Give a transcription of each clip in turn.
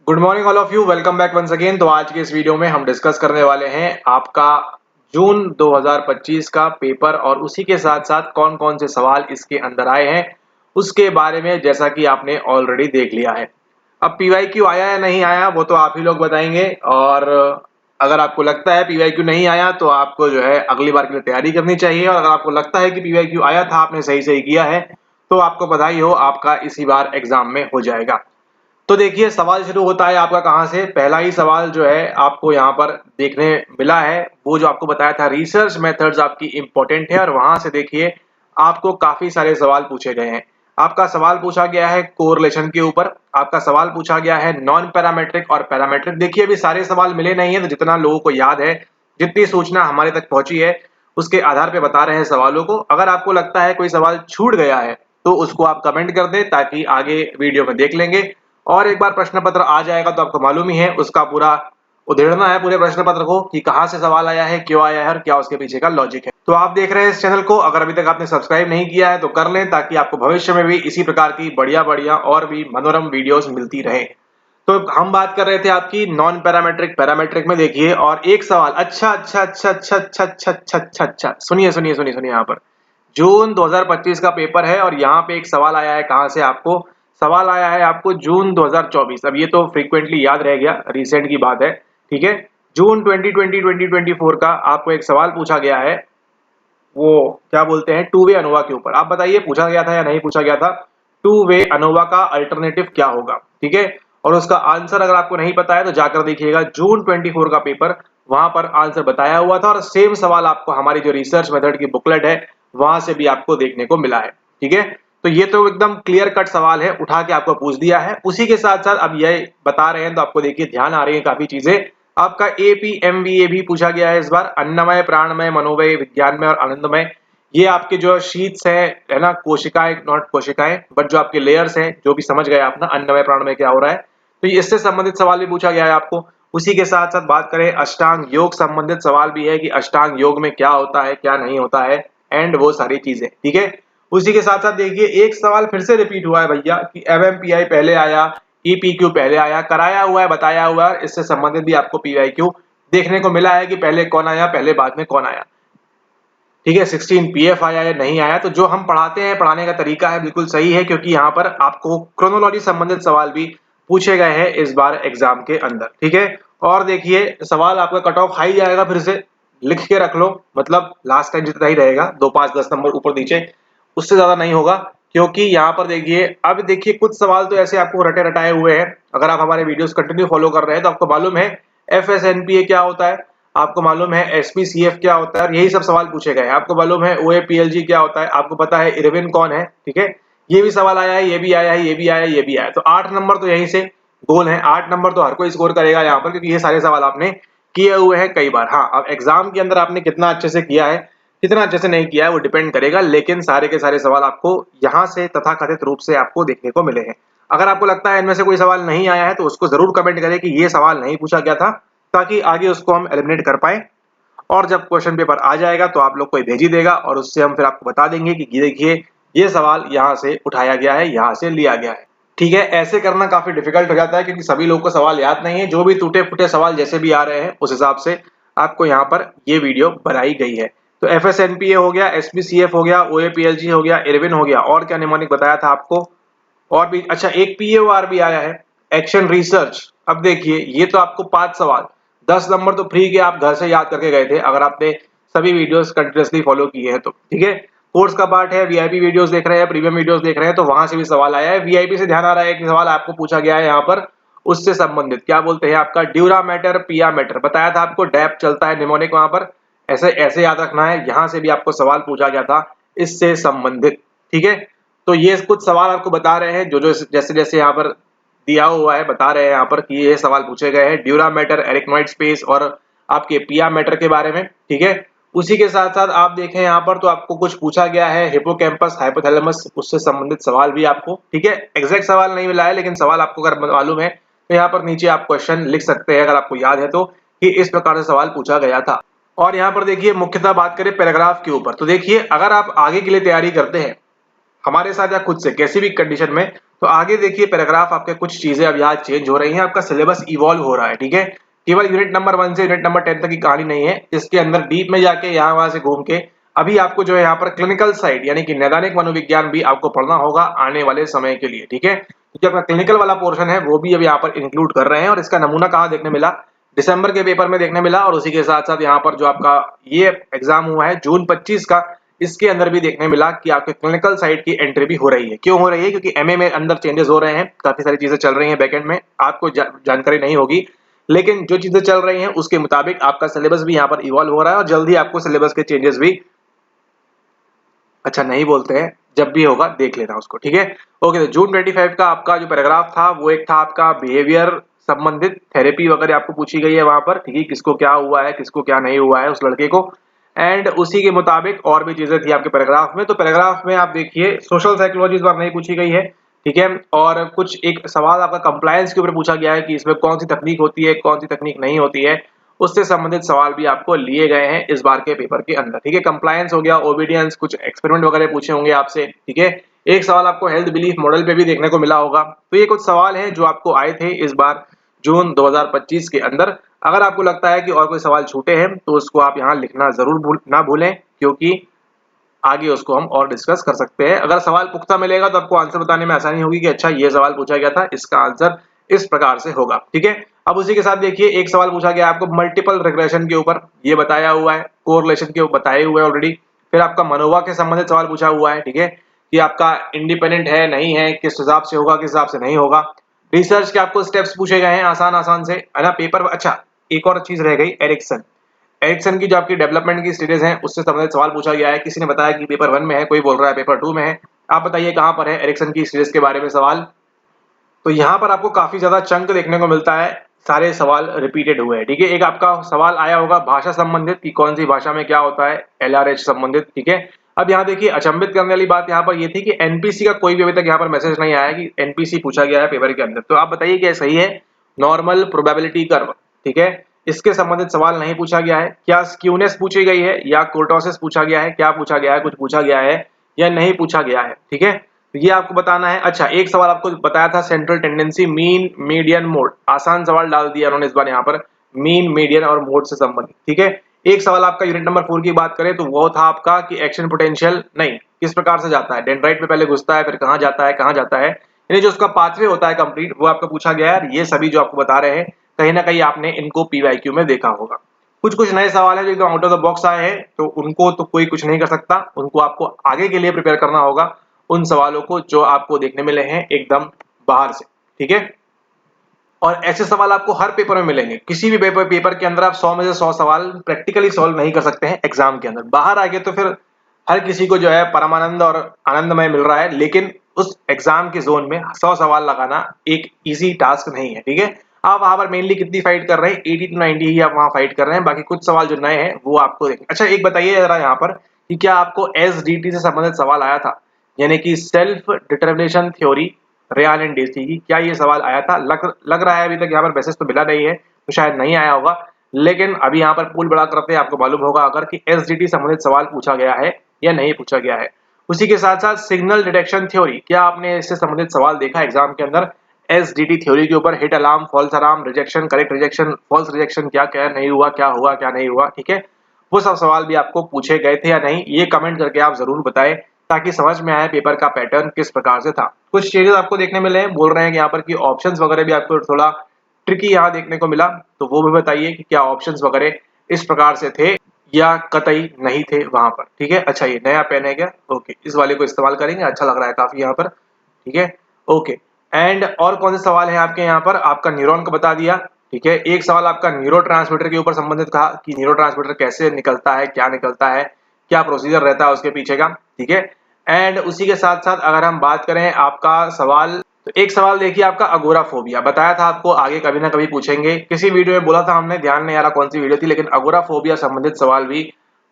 Good morning all of you, welcome back once again. तो आज के इस वीडियो में हम डिस्कस करने वाले हैं आपका जून 2025 का पेपर और उसी के साथ साथ कौन कौन से सवाल इसके अंदर आए हैं उसके बारे में, जैसा कि आपने ऑलरेडी देख लिया है। अब पीवाईक्यू आया या नहीं आया वो तो आप ही लोग बताएंगे, और अगर आपको लगता है पीवाईक्यू नहीं आया तो आपको जो है अगली बार के लिए तैयारी करनी चाहिए, और अगर आपको लगता है कि पीवाईक्यू आया था, आपने सही सही किया है, तो आपको बधाई हो, आपका इसी बार एग्जाम में हो जाएगा। तो देखिए सवाल शुरू होता है आपका कहाँ से। पहला ही सवाल जो है आपको यहाँ पर देखने मिला है, वो जो आपको बताया था रिसर्च मेथड्स आपकी इंपॉर्टेंट है, और वहां से देखिए आपको काफी सारे सवाल पूछे गए हैं। आपका सवाल पूछा गया है कोरिलेशन के ऊपर, आपका सवाल पूछा गया है नॉन पैरामेट्रिक और पैरामेट्रिक। देखिए अभी सारे सवाल मिले नहीं है, तो जितना लोगों को याद है, जितनी सूचना हमारे तक पहुंची है, उसके आधार पे बता रहे हैं सवालों को। अगर आपको लगता है कोई सवाल छूट गया है तो उसको आप कमेंट कर दें, ताकि आगे वीडियो में देख लेंगे। और एक बार प्रश्न पत्र आ जाएगा तो आपको मालूम ही है, उसका पूरा उधेड़ना है पूरे प्रश्न पत्र को कि कहां से सवाल आया है, क्यों आया है और क्या उसके पीछे का लॉजिक है। तो आप देख रहे हैं इस चैनल को, अगर अभी तक आपने सब्सक्राइब नहीं किया है तो कर लें, ताकि आपको भविष्य में भी इसी प्रकार की बढ़िया बढ़िया और भी मनोरम वीडियोस मिलती रहे। तो हम बात कर रहे थे आपकी नॉन पैरामेट्रिक पैरामेट्रिक में। देखिए और एक सवाल, अच्छा अच्छा अच्छा अच्छा अच्छा अच्छा अच्छा अच्छा अच्छा, सुनिए सुनिए सुनिए सुनिए, यहाँ पर जून 2025 का पेपर है और यहाँ पे एक सवाल आया है। कहाँ से? आपको सवाल आया है आपको जून 2024। अब ये तो फ्रीक्वेंटली याद रह गया, रिसेंट की बात है, ठीक है। जून 2020-2024 का आपको एक सवाल पूछा गया है, वो क्या बोलते हैं, टू वे अनोवा के ऊपर। आप बताइए पूछा गया था या नहीं पूछा गया था? टू वे अनोवा का अल्टरनेटिव क्या होगा, ठीक है। और उसका आंसर अगर आपको नहीं पता है तो जाकर देखिएगा जून 24 का पेपर, वहां पर आंसर बताया हुआ था, और सेम सवाल आपको हमारी जो रिसर्च मेथड की बुकलेट है वहां से भी आपको देखने को मिला है, ठीक है। तो ये तो एकदम क्लियर कट सवाल है, उठा के आपको पूछ दिया है। उसी के साथ साथ अब ये बता रहे हैं तो आपको देखिए ध्यान आ रही है काफी चीजें। आपका एपीएमबीए भी पूछा गया है इस बार, अन्नमय प्राणमय मनोमय विज्ञानमय और आनंदमय। ये आपके जो शीट्स है ना, कोशिकाएं, नॉट कोशिकाएं बट जो आपके लेयर्स हैं, जो भी समझ गए आप ना अन्नमय प्राणमय क्या हो रहा है, तो इससे संबंधित सवाल भी पूछा गया है आपको। उसी के साथ साथ बात करें अष्टांग योग संबंधित सवाल भी है कि अष्टांग योग में क्या होता है क्या नहीं होता है, एंड वो सारी चीजें, ठीक है। उसी के साथ साथ देखिए एक सवाल फिर से रिपीट हुआ है भैया कि एमएमपीआई पहले आया, ईपीक्यू पहले आया, कराया हुआ है, बताया हुआ है। इससे संबंधित भी आपको पीवाईक्यू देखने को मिला है कि पहले कौन आया, पहले बाद में कौन आया, ठीक है। 16 पीएफ आया या नहीं आया। तो जो हम पढ़ाते हैं, पढ़ाने का तरीका है बिल्कुल सही है, क्योंकि यहाँ पर आपको क्रोनोलॉजी संबंधित सवाल भी पूछे गए हैं इस बार एग्जाम के अंदर, ठीक है। और देखिए सवाल आपका कट ऑफ हाई जाएगा, फिर से लिख के रख लो, मतलब लास्ट टाइम जितना ही रहेगा, 2 5 10 नंबर ऊपर नीचे, उससे ज्यादा नहीं होगा। क्योंकि यहाँ पर देखिए, अब देखिए कुछ सवाल तो ऐसे आपको रटे रटाए हुए हैं। अगर आप हमारे वीडियोस कंटिन्यू फॉलो कर रहे हैं तो आपको मालूम है एफएसएनपीए क्या होता है, आपको मालूम है एसपीसीएफ क्या होता है, और यही सब सवाल पूछे गए हैं। आपको मालूम है ओएपीएलजी क्या होता है, आपको पता है इरविन कौन है, ठीक है। ये भी सवाल आया है, ये भी आया है, ये भी आया है, ये भी आया है। तो 8 नंबर तो यहीं से गोल है, 8 नंबर तो हर कोई स्कोर करेगा यहाँ पर, क्योंकि ये सारे सवाल आपने किए हुए हैं कई बार। हाँ, अब एग्जाम के अंदर आपने कितना अच्छे से किया है, कितना अच्छे से नहीं किया है, वो डिपेंड करेगा, लेकिन सारे के सारे सवाल आपको यहाँ से तथाकथित रूप से आपको देखने को मिले हैं। अगर आपको लगता है इनमें से कोई सवाल नहीं आया है तो उसको जरूर कमेंट करें कि ये सवाल नहीं पूछा गया था, ताकि आगे उसको हम एलिमिनेट कर पाए। और जब क्वेश्चन पेपर आ जाएगा तो आप लोग को भेज ही देगा, और उससे हम फिर आपको बता देंगे कि देखिए ये सवाल यहाँ से उठाया गया है, यहाँ से लिया गया है, ठीक है। ऐसे करना काफी डिफिकल्ट हो जाता है, क्योंकि सभी लोगों को सवाल याद नहीं है। जो भी टूटे फूटे सवाल जैसे भी आ रहे हैं उस हिसाब से आपको यहाँ पर ये वीडियो बनाई गई है। तो एफएसएनपीए हो गया, एसपीसीएफ हो गया, ओएपीएलजी हो गया, इरविन हो गया, और क्या निमोनिक बताया था आपको, और भी अच्छा एक पीएओआर भी आया है, एक्शन रिसर्च। अब देखिए ये तो आपको 5 सवाल, 10 नंबर तो फ्री के आप घर से याद करके गए थे, अगर आपने सभी वीडियोस कंटिन्यूअसली फॉलो किए हैं तो, ठीक है। कोर्स का पार्ट है, वीआईपी वीडियोस देख रहे हैं, प्रीमियम वीडियोस देख रहे हैं, तो वहां से भी सवाल आया है। वीआईपी से ध्यान आ रहा है कि सवाल आपको पूछा गया है यहाँ पर, उससे संबंधित क्या बोलते हैं आपका ड्यूरा मैटर पिया मैटर बताया था आपको, डैप चलता है निमोनिक वहां पर, ऐसे ऐसे याद रखना है। यहाँ से भी आपको सवाल पूछा गया था इससे संबंधित, ठीक है। तो ये कुछ सवाल आपको बता रहे हैं, जो जो जैसे जैसे यहाँ पर दिया हुआ है बता रहे हैं यहाँ पर कि ये सवाल पूछे गए हैं ड्यूरा मैटर, एरिकनॉइड स्पेस और आपके पिया मैटर के बारे में, ठीक है। उसी के साथ साथ आप देखें यहाँ पर तो आपको कुछ पूछा गया है हिपोकैम्पस हाइपोथैलेमस, उससे संबंधित सवाल भी आपको, ठीक है। एग्जैक्ट सवाल नहीं मिला है, लेकिन सवाल आपको अगर मालूम है तो यहाँ पर नीचे आप क्वेश्चन लिख सकते हैं, अगर आपको याद है तो, कि इस प्रकार से सवाल पूछा गया था। और यहाँ पर देखिए मुख्यतः बात करें पैराग्राफ के ऊपर, तो देखिए अगर आप आगे के लिए तैयारी करते हैं हमारे साथ या खुद से किसी भी कंडीशन में, तो आगे देखिए पैराग्राफ आपके कुछ चीजें अब यहाँ चेंज हो रही हैं, आपका सिलेबस इवॉल्व हो रहा है, ठीक है। केवल यूनिट नंबर 1 से यूनिट नंबर 10 तक की कहानी नहीं है, इसके अंदर डीप में जाके यहाँ वहां से घूम के अभी आपको जो है यहाँ पर क्लिनिकल साइड यानी कि नैदानिक मनोविज्ञान भी आपको पढ़ना होगा आने वाले समय के लिए, ठीक है। जो आपका क्लिनिकल वाला पोर्शन है वो भी अभी यहाँ पर इंक्लूड कर रहे हैं, और इसका नमूना कहाँ देखने मिला, दिसंबर के पेपर में देखने मिला, और उसी के साथ साथ यहाँ पर जो आपका ये एग्जाम हुआ है जून 25 का, इसके अंदर भी देखने मिला कि आपके क्लिनिकल साइड की एंट्री भी हो रही है। क्यों हो रही है? क्योंकि एमए में अंदर चेंजेस हो रहे हैं, काफी सारी चीजें चल रही हैं बैकएंड में, आपको जानकारी नहीं होगी, लेकिन जो चीजें चल रही हैं उसके मुताबिक आपका सिलेबस भी यहाँ पर इवॉल्व हो रहा है, और जल्दी आपको सिलेबस के चेंजेस भी, अच्छा नहीं बोलते हैं, जब भी होगा देख लेना उसको, ठीक है। ओके, तो जून 25 का आपका जो पैराग्राफ था वो एक था आपका बिहेवियर संबंधित थेरेपी वगैरह आपको पूछी गई है वहां पर, ठीक है, किसको क्या हुआ है, किसको क्या नहीं हुआ है उस लड़के को, एंड उसी के मुताबिक और भी चीजें थी आपके पैराग्राफ में। तो पैराग्राफ में आप देखिए सोशल साइकोलॉजी इस बार नहीं पूछी गई है, ठीक है, और कुछ एक सवाल आपका कंप्लायंस के ऊपर पूछा गया है कि इसमें कौन सी तकनीक होती है, कौन सी तकनीक नहीं होती है, उससे संबंधित सवाल भी आपको लिए गए हैं इस बार के पेपर के अंदर, ठीक है। कंप्लायंस हो गया, ओबीडियंस, कुछ एक्सपेरिमेंट वगैरह पूछे होंगे आपसे, ठीक है। एक सवाल आपको हेल्थ बिलीफ मॉडल पे भी देखने को मिला होगा। तो ये कुछ सवाल हैं जो आपको आए थे इस बार जून 2025 के अंदर। अगर आपको लगता है कि और कोई सवाल छूटे हैं तो उसको आप यहाँ लिखना जरूर ना भूलें, क्योंकि आगे उसको हम और डिस्कस कर सकते हैं। अगर सवाल पुख्ता मिलेगा तो आपको आंसर बताने में आसानी होगी कि अच्छा ये सवाल पूछा गया था, इसका आंसर इस प्रकार से होगा, ठीक है। अब उसी के साथ देखिए एक सवाल पूछा गया आपको मल्टीपल रिग्रेशन के ऊपर, ये बताया हुआ है, कोरिलेशन के ऊपर बताए हुए ऑलरेडी। फिर आपका मनोवा के संबंधित सवाल पूछा हुआ है, ठीक है, कि आपका इंडिपेंडेंट है नहीं है, किस हिसाब से होगा, किस हिसाब से नहीं होगा। रिसर्च के आपको स्टेप्स पूछे गए हैं आसान आसान से, है ना, पेपर। अच्छा, एक और चीज रह गई, एरिक्सन। एरिक्सन की जो आपकी डेवलपमेंट की स्टेजेस हैं उससे संबंधित सवाल पूछा गया है। किसी ने बताया कि पेपर 1 में है, कोई बोल रहा है पेपर 2 में है। आप बताइए कहां पर है एरिक्सन की स्टेजेस के बारे में सवाल। तो यहाँ पर आपको काफी ज्यादा चंक देखने को मिलता है, सारे सवाल रिपीटेड हुए हैं, ठीक है। एक आपका सवाल आया होगा भाषा संबंधित कि कौन सी भाषा में क्या होता है, एलआरएच संबंधित, ठीक है। अब यहाँ देखिए अचंभित करने वाली बात यहाँ पर ये थी कि एनपीसी का कोई भी अभी तक यहाँ पर मैसेज नहीं आया कि एनपीसी पूछा गया है पेपर के अंदर। तो आप बताइए क्या सही है? नॉर्मल प्रोबेबिलिटी कर्व, ठीक है, इसके संबंधित सवाल नहीं पूछा गया है। क्या स्क्यूनेस पूछी गई है या कोर्टोसिस पूछा गया है, क्या पूछा गया है, कुछ पूछा गया है या नहीं पूछा गया है, ठीक है, तो ये आपको बताना है। अच्छा, एक सवाल आपको बताया था central tendency, mean, median, mode. आसान सवाल डाल दिया उन्होंने इस बार यहाँ पर, मीन, मीडियन और मोड से संबंधित, ठीक है। एक सवाल आपका यूनिट नंबर 4 की बात करें तो वो था आपका कि एक्शन पोटेंशियल नहीं किस प्रकार से जाता है, डेंड्राइट में पहले घुसता है फिर कहाँ जाता है, कहाँ जाता है, यानी जो उसका पाथवे होता है कंप्लीट, वो आपका पूछा गया है। ये सभी जो आपको बता रहे हैं कहीं ना कहीं आपने इनको पीवाईक्यू में देखा होगा। कुछ कुछ नए सवाल है जो एकदम आउट ऑफ द बॉक्स आए हैं, तो उनको तो कोई कुछ नहीं कर सकता, उनको आपको आगे के लिए प्रिपेयर करना होगा उन सवालों को जो आपको देखने मिले हैं एकदम बाहर से, ठीक है। और ऐसे सवाल आपको हर पेपर में मिलेंगे, किसी भी पेपर के अंदर आप 100 में से 100 सवाल प्रैक्टिकली सॉल्व नहीं कर सकते हैं एग्जाम के अंदर। बाहर आगे तो फिर हर किसी को जो है परमानंद और आनंदमय मिल रहा है, लेकिन उस एग्जाम के जोन में 100 सवाल लगाना एक इजी टास्क नहीं है, ठीक है। आप वहां पर मेनली कितनी फाइट कर रहे हैं, 80 to 90 ही आप वहां फाइट कर रहे हैं, बाकी कुछ सवाल जो नए हैं वो आपको देखें। अच्छा, एक बताइए जरा यहाँ पर कि क्या आपको एसडीटी से संबंधित सवाल आया था, यानी कि self determination theory, Ryan and Deci की, क्या ये सवाल आया था? लग रहा है अभी तक यहाँ पर मैसेज तो मिला नहीं है, तो शायद नहीं आया होगा, लेकिन अभी यहाँ पर पुल बड़ा करते आपको मालूम होगा अगर कि एसडीटी संबंधित सवाल पूछा गया है या नहीं पूछा गया है। उसी के साथ साथ सिग्नल डिटेक्शन थ्योरी, क्या आपने इससे संबंधित सवाल देखा एग्जाम के अंदर? एसडीटी थ्योरी के ऊपर hit alarm, false alarm, rejection, correct rejection, false rejection, क्या क्या नहीं हुआ, क्या हुआ क्या नहीं हुआ, ठीक है, वो सब सवाल भी आपको पूछे गए थे या नहीं, ये कमेंट करके आप जरूर बताएं ताकि समझ में आए पेपर का पैटर्न किस प्रकार से था। कुछ चीजें आपको देखने मिले हैं, बोल रहे हैं कि यहाँ पर कि ऑप्शंस वगैरह भी आपको थोड़ा ट्रिकी यहाँ देखने को मिला, तो वो भी बताइए कि क्या ऑप्शंस वगैरह इस प्रकार से थे या कतई नहीं थे वहां पर, ठीक है। अच्छा, ये नया पेन है क्या? ओके, इस वाले को इस्तेमाल करेंगे, अच्छा लग रहा है काफी यहाँ पर, ठीक है, ओके। एंड और कौन से सवाल हैं आपके यहाँ पर? आपका न्यूरॉन को बता दिया, ठीक है। एक सवाल आपका न्यूरोट्रांसमीटर के ऊपर संबंधित कहा कि न्यूरोट्रांसमीटर कैसे निकलता है, क्या निकलता है, क्या प्रोसीजर रहता है उसके पीछे का, ठीक है। एंड उसी के साथ साथ अगर हम बात करें आपका सवाल, तो एक सवाल देखिए आपका अगोराफोबिया, बताया था आपको आगे कभी ना कभी पूछेंगे, किसी वीडियो में बोला था हमने, ध्यान नहीं आ रहा कौन सी वीडियो थी, लेकिन अगोराफोबिया संबंधित सवाल भी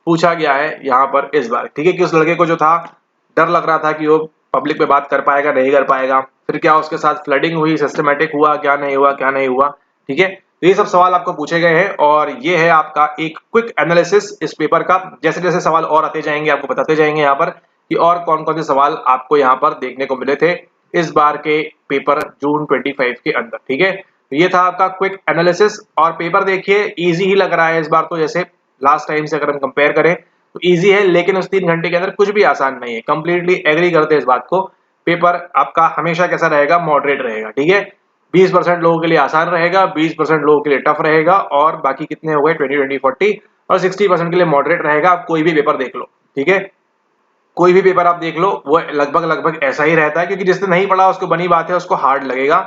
पूछा गया है यहाँ पर इस बार, ठीक है, कि उस लड़के को जो था डर लग रहा था कि वो पब्लिक में बात कर पाएगा नहीं कर पाएगा, फिर क्या उसके साथ फ्लडिंग हुई, सिस्टमेटिक हुआ, क्या नहीं हुआ क्या नहीं हुआ, ठीक है। तो ये सब सवाल आपको पूछे गए हैं और ये है आपका एक क्विक एनालिसिस इस पेपर का। जैसे जैसे सवाल और आते जाएंगे आपको बताते जाएंगे यहाँ पर कि और कौन कौन से सवाल आपको यहाँ पर देखने को मिले थे इस बार के पेपर जून 25 के अंदर। ठीक है, तो ये था आपका क्विक एनालिसिस। और पेपर देखिए इजी ही लग रहा है इस बार तो, जैसे लास्ट टाइम से अगर हम कंपेयर करें तो इजी है, लेकिन उस 3 घंटे के अंदर कुछ भी आसान नहीं है। कंप्लीटली एग्री करते हैं इस बात को। पेपर आपका हमेशा कैसा रहेगा, मॉडरेट रहेगा। ठीक है, 20% लोगों के लिए आसान रहेगा, 20% लोगों के लिए टफ रहेगा, और बाकी कितने हो गए 20, 20, 40 और 60% के लिए मॉडरेट रहेगा। आप कोई भी पेपर देख लो, ठीक है, कोई भी पेपर आप देख लो वो लगभग लगभग ऐसा ही रहता है, क्योंकि जिसने नहीं पढ़ा उसको बनी बात है उसको हार्ड लगेगा।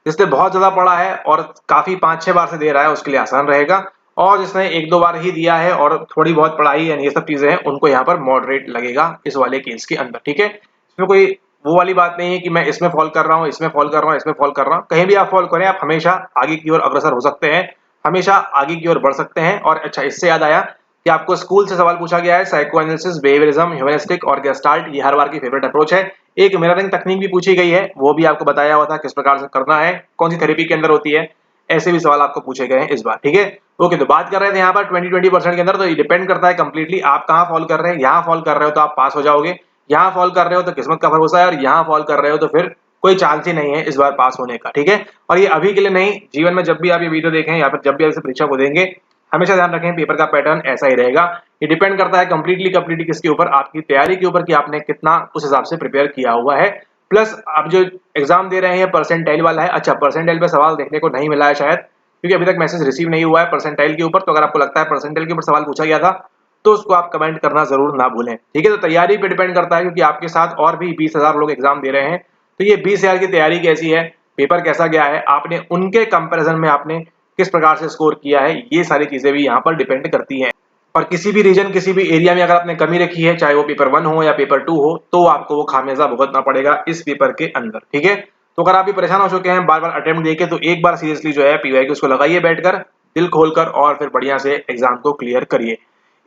जिसने बहुत ज्यादा पढ़ा है और काफी 5-6 बार से दे रहा है उसके लिए आसान रहेगा, और जिसने 1-2 बार ही दिया है और थोड़ी बहुत पढ़ाई है ये सब चीजें हैं उनको यहाँ पर मॉडरेट लगेगा इस वाले केस के अंदर। ठीक है, इसमें कोई वो वाली बात नहीं है कि मैं इसमें फॉल कर रहा हूँ, इसमें फॉल कर रहा हूँ, इसमें फॉल कर रहा हूँ। कहीं भी आप फॉल करें आप हमेशा आगे की ओर अग्रसर हो सकते हैं, हमेशा आगे की ओर बढ़ सकते हैं। और अच्छा, इससे याद आया कि आपको स्कूल से सवाल पूछा गया है, साइकोएनालिसिस, बिहेवियरिज्म, ह्यूमनिस्टिक और गेस्टाल्ट, ये हर बार की फेवरेट अप्रोच है। एक मिररिंग तकनीक भी पूछी गई है, वो भी आपको बताया हुआ था किस प्रकार से करना है, कौन सी थेरेपी के अंदर होती है। ऐसे भी सवाल आपको पूछे गए हैं इस बार। ठीक है, ओके, तो बात कर रहे थे यहाँ पर 20% के अंदर, तो ये डिपेंड करता है कंप्लीटली आप कहाँ फॉल कर रहे हैं। यहाँ फॉल कर रहे हो तो आप पास हो जाओगे, यहाँ फॉल कर रहे हो तो किस्मत का भरोसा है, और यहाँ फॉल कर रहे हो तो फिर कोई चांस ही नहीं है इस बार पास होने का। ठीक है, और ये अभी के लिए नहीं, जीवन में जब भी आप ये वीडियो देखें या फिर जब भी आप इस परीक्षा को देंगे, हमेशा ध्यान रखें पेपर का पैटर्न ऐसा ही रहेगा। ये डिपेंड करता है कंप्लीटली किसके ऊपर, आपकी तैयारी के ऊपर कि आपने कितना उस हिसाब से प्रिपेयर किया हुआ है। प्लस आप जो एग्जाम दे रहे हैं परसेंटाइल वाला है। अच्छा, परसेंटाइल पे सवाल देखने को नहीं मिला है शायद, क्योंकि अभी तक मैसेज रिसीव नहीं हुआ है परसेंटाइल के ऊपर। तो अगर आपको लगता है परसेंटाइल के ऊपर सवाल पूछा गया था तो उसको आप कमेंट करना जरूर ना भूलें। ठीक है, तो तैयारी पे डिपेंड करता है, क्योंकि आपके साथ और भी 20,000 लोग एग्जाम दे रहे हैं। तो ये 20,000 की तैयारी कैसी है, पेपर कैसा गया है, आपने उनके कंपैरिजन में आपने किस प्रकार से स्कोर किया है, ये सारी चीजें भी यहाँ पर डिपेंड करती हैं। और किसी भी रीजन, किसी भी एरिया में अगर आपने कमी रखी है, चाहे वो पेपर 1 हो या पेपर 2 हो, तो आपको वो खामियाजा भुगतना पड़ेगा इस पेपर के अंदर। ठीक है, तो अगर आप भी परेशान हो चुके हैं बार बार अटेम्प्ट देके, तो एक बार सीरियसली जो है पीवाईक्यू उसको लगाइए बैठकर, दिल खोलकर, और फिर बढ़िया से एग्जाम को क्लियर करिए।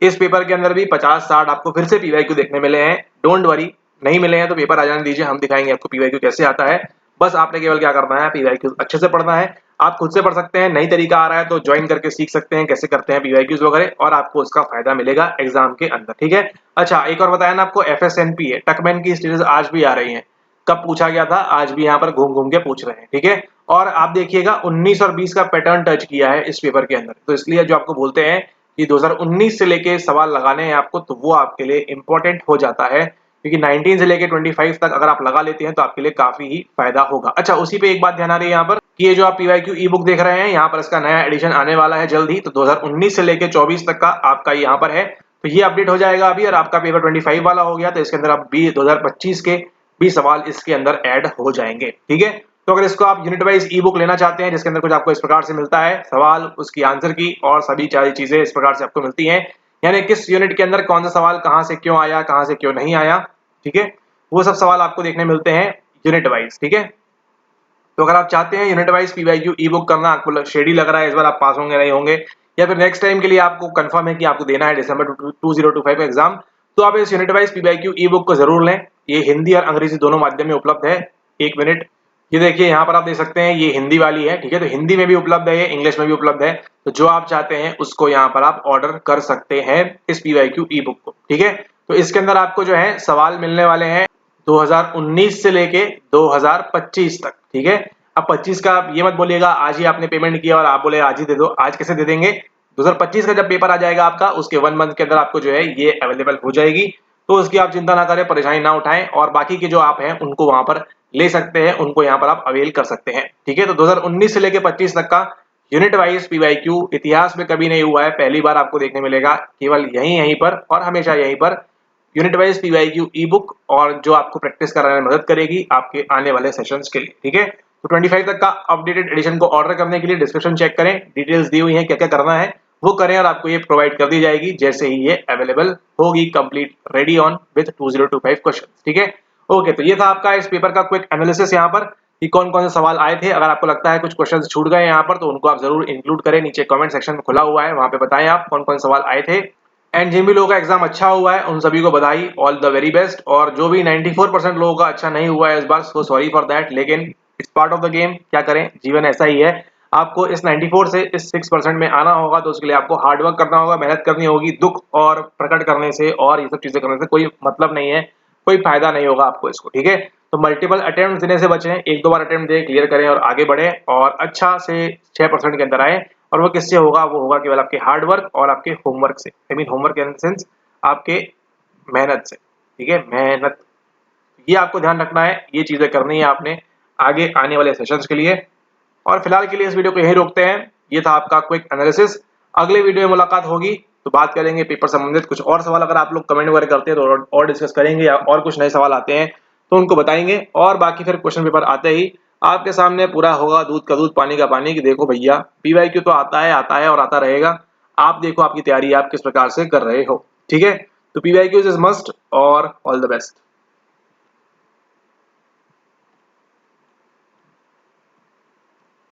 इस पेपर के अंदर भी 50-60 आपको फिर से पीवाईक्यू देखने मिले हैं। डोंट वरी, नहीं मिले हैं तो पेपर आ जाने दीजिए, हम दिखाएंगे आपको पीवाईक्यू कैसे आता है। बस आपने केवल क्या करना है, पीवाईक्यू अच्छे से पढ़ना है। आप खुद से पढ़ सकते हैं, नई तरीका आ रहा है तो ज्वाइन करके सीख सकते हैं कैसे करते हैं पीवाईक्यूज वगैरह, और आपको उसका फायदा मिलेगा एग्जाम के अंदर। ठीक है, अच्छा, एक और बताया ना आपको, एफएसएनपी है, टकमैन की स्टडीज आज भी आ रही है। कब पूछा गया था, आज भी यहाँ पर घूम घूम के पूछ रहे हैं। ठीक है, और आप देखिएगा 19 और 20 का पैटर्न टच किया है इस पेपर के अंदर, तो इसलिए जो आपको बोलते हैं कि 2019 से लेके सवाल लगाने हैं आपको, तो वो आपके लिए इंपॉर्टेंट हो जाता है, क्योंकि 19 से लेके 25 तक अगर आप लगा लेते हैं तो आपके लिए काफी ही फायदा होगा। अच्छा, उसी पे एक बात ध्यान आ रही है यहाँ पर कि ये जो आप पीवाईक्यू ई बुक देख रहे हैं, यहाँ पर इसका नया एडिशन आने वाला है जल्द ही, तो 2019 से लेके 24 तक का आपका यहाँ पर है, तो ये अपडेट हो जाएगा अभी, और आपका पेपर 25 वाला हो गया तो इसके अंदर अब 2025 के भी सवाल इसके अंदर ऐड हो जाएंगे। ठीक है, तो अगर इसको आप यूनिट वाइज ई बुक लेना चाहते हैं, जिसके अंदर कुछ आपको इस प्रकार से मिलता है, सवाल, उसकी आंसर की, और सभी सारी चीजें इस प्रकार से आपको मिलती हैं, यानी किस यूनिट के अंदर कौन सा सवाल कहां से क्यों आया, कहां से क्यों नहीं आया। ठीक है, वो सब सवाल आपको देखने मिलते हैं यूनिट वाइज। ठीक है, तो अगर आप चाहते हैं यूनिट वाइज पीवाईक्यू ई बुक करना, आपको शेडी लग रहा है इस बार आप पास होंगे नहीं होंगे, या फिर नेक्स्ट टाइम के लिए आपको कंफर्म है कि आपको देना है दिसंबर 2025 एग्जाम, तो आप इस यूनिट वाइज पीवाईक्यू ई बुक को जरूर लें। ये हिंदी और अंग्रेजी दोनों माध्यम में उपलब्ध है। 1 मिनट, ये देखिए यहाँ पर आप देख सकते हैं, ये हिंदी वाली है। ठीक है, तो हिंदी में भी उपलब्ध है, इंग्लिश में भी उपलब्ध है, तो जो आप चाहते हैं उसको यहाँ पर आप ऑर्डर कर सकते हैं इस पीवाईक्यू ई बुक को। ठीक है, तो इसके अंदर आपको जो है सवाल मिलने वाले हैं 2019 से लेके 2025 तक। ठीक है, अब 25 का आप ये मत बोलिएगा आज ही आपने पेमेंट किया और आप बोले आज ही दे दो, आज कैसे दे देंगे। 2025 का जब पेपर आ जाएगा आपका, उसके 1 मंथ के अंदर आपको जो है ये अवेलेबल हो जाएगी, तो उसकी आप चिंता ना करें, परेशानी ना उठाएं, और बाकी के जो आप हैं उनको वहां पर ले सकते हैं, उनको यहाँ पर आप अवेल कर सकते हैं। ठीक है, तो 2019 से लेके 25 तक का यूनिट वाइज पीवाईक्यू इतिहास में कभी नहीं हुआ है, पहली बार आपको देखने मिलेगा, केवल यहीं पर और हमेशा यहीं पर यूनिट वाइज पीवाईक्यू ई बुक, और जो आपको प्रैक्टिस कराने में मदद करेगी आपके आने वाले सेशंस के लिए। ठीक है, तो 25 तक का अपडेटेड एडिशन को ऑर्डर करने के लिए डिस्क्रिप्शन चेक करें, डिटेल्स दी हुई हैं, क्या क्या करना है वो करें, और आपको ये प्रोवाइड कर दी जाएगी जैसे ही ये अवेलेबल होगी, complete ready on with 2025 question. ठीक है, ओके, तो ये था आपका इस पेपर का क्विक एनालिसिस यहाँ पर कि कौन कौन से सवाल आए थे। अगर आपको लगता है कुछ क्वेश्चन छूट गए यहाँ पर, तो उनको आप जरूर इंक्लूड करें, नीचे कमेंट सेक्शन में खुला हुआ है, वहां पे बताएं आप कौन कौन सवाल आए थे। एंड जिन भी लोगों का एग्जाम अच्छा हुआ है उन सभी को बधाई, ऑल द वेरी बेस्ट। और जो भी 94% लोगों का अच्छा नहीं हुआ है इस बार, सो सॉरी फॉर दैट, लेकिन it's part of the game, क्या करें, जीवन ऐसा ही है। आपको इस 94 से इस 6% में आना होगा, तो उसके लिए आपको हार्डवर्क करना होगा, मेहनत करनी होगी। दुख और प्रकट करने से और ये सब चीजें करने से कोई मतलब नहीं है, कोई फायदा नहीं होगा आपको इसको। ठीक है, तो मल्टीपल अटेम्प्ट देने से बचें, एक दो बार अटेम्प्ट दें, क्लियर करें और आगे बढ़ें और अच्छा से 6% के अंदर आए। और वो किससे होगा? वो होगा केवल आपके हार्ड वर्क और आपके होमवर्क से। I mean homework in the sense आपके मेहनत से। ठीक है, मेहनत, ये आपको ध्यान रखना है, ये चीजें करनी है आपने आगे आने वाले सेशंस के लिए। और फिलहाल के लिए इस वीडियो को यहीं रोकते हैं। ये था आपका क्विक एनालिसिस। अगले वीडियो में मुलाकात होगी तो बात करेंगे पेपर संबंधित कुछ और सवाल। अगर आप लोग कमेंट वगैरह करते हैं तो और डिस्कस करेंगे, या और कुछ नए सवाल आते हैं तो उनको बताएंगे। और बाकी फिर क्वेश्चन पेपर आते ही आपके सामने पूरा होगा दूध का दूध पानी का पानी, कि देखो भैया पीवाईक्यू तो आता है और आता रहेगा। आप देखो आपकी तैयारी आप किस प्रकार से कर रहे हो। ठीक है, तो पीवाईक्यू इज मस्ट और ऑल द बेस्ट।